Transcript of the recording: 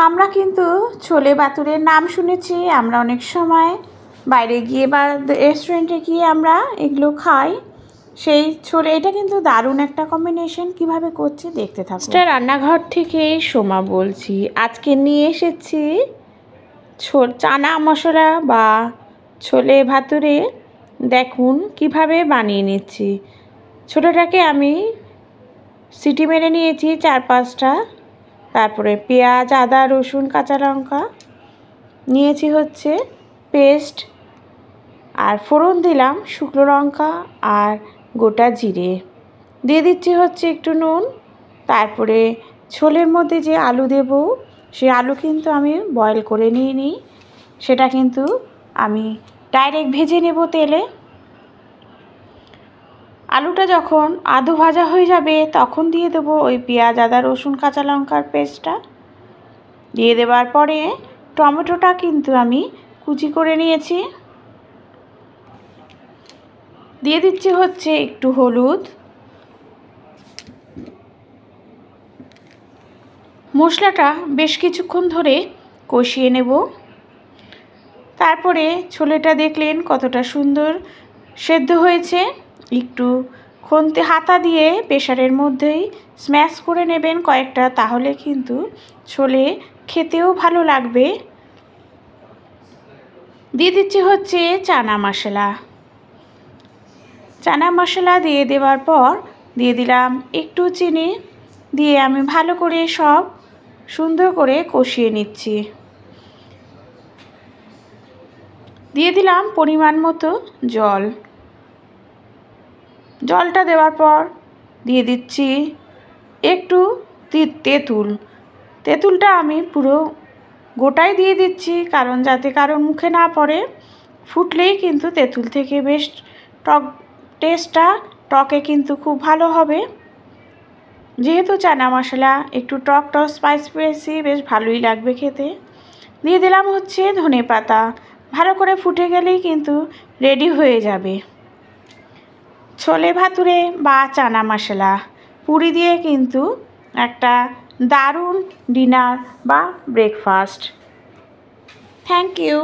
আমরা কিন্তু ছোলে বাতুরের নাম শুনেছি, আমরা অনেক সময় বাইরে গিয়ে বা রেস্টুরেন্টে গিয়ে আমরা এগুলো খাই। সেই ছোলে, এটা কিন্তু দারুণ একটা কম্বিনেশন। কিভাবে করছি দেখতে থাকুন। রান্নাঘর থেকে সোমা বলছি। আজকে নিয়ে এসেছি চানা মশলা বা ছোলে ভাতুরে। দেখুন কিভাবে বানিয়ে নিচ্ছি। ছোলাটাকে আমি সিটি মেরে নিয়েছি 4-5টা। তারপরে পেঁয়াজ, আদা, রসুন, কাঁচা লঙ্কা নিয়েছি হচ্ছে পেস্ট, আর ফোড়ন দিলাম শুকনো লঙ্কা আর গোটা জিরে। দিয়ে দিচ্ছি হচ্ছে একটু নুন। তারপরে ছোলের মধ্যে যে আলু দেব, সেই আলু কিন্তু আমি বয়েল করে নিই, সেটা কিন্তু আমি ডাইরেক্ট ভেজে নেব তেলে। আলুটা যখন আধো ভাজা হয়ে যাবে তখন দিয়ে দেবো ওই পেঁয়াজ, আদা, রসুন, কাঁচা লঙ্কার পেস্টটা। দিয়ে দেওয়ার পরে টমেটোটা কিন্তু আমি কুচি করে নিয়েছি। দিয়ে দিচ্ছি হচ্ছে একটু হলুদ। মশলাটা বেশ কিছুক্ষণ ধরে কষিয়ে নেব। তারপরে ছোলেটা দেখলেন কতটা সুন্দর সেদ্ধ হয়েছে। একটু খুন্তি হাতা দিয়ে প্রেসারের মধ্যেই স্ম্যাশ করে নেবেন কয়েকটা, তাহলে কিন্তু ছোলে খেতেও ভালো লাগবে। দিয়ে দিচ্ছি হচ্ছে চানা মশলা। চানা মশলা দিয়ে দেওয়ার পর দিয়ে দিলাম একটু চিনি, দিয়ে আমি ভালো করে সব সুন্দর করে কষিয়ে নিচ্ছি। দিয়ে দিলাম পরিমাণ মতো জল। জলটা দেওয়ার পর দিয়ে দিচ্ছি একটু তেঁতুল। তেঁতুলটা আমি পুরো গোটাই দিয়ে দিচ্ছি, কারণ যাতে কারোর মুখে না পড়ে। ফুটলেই কিন্তু তেঁতুল থেকে বেশ টক টেস্টটা টকে কিন্তু খুব ভালো হবে। যেহেতু চানা মশলা একটু টক স্পাইসি, বেশ ভালোই লাগবে খেতে। দিয়ে দিলাম হচ্ছে ধনেপাতা। ভালো করে ফুটে গেলেই কিন্তু রেডি হয়ে যাবে ছোলে ভাতুরে বা চানা মশলা। পুরি দিয়ে কিন্তু একটা দারুণ ডিনার বা ব্রেকফাস্ট। Thank you.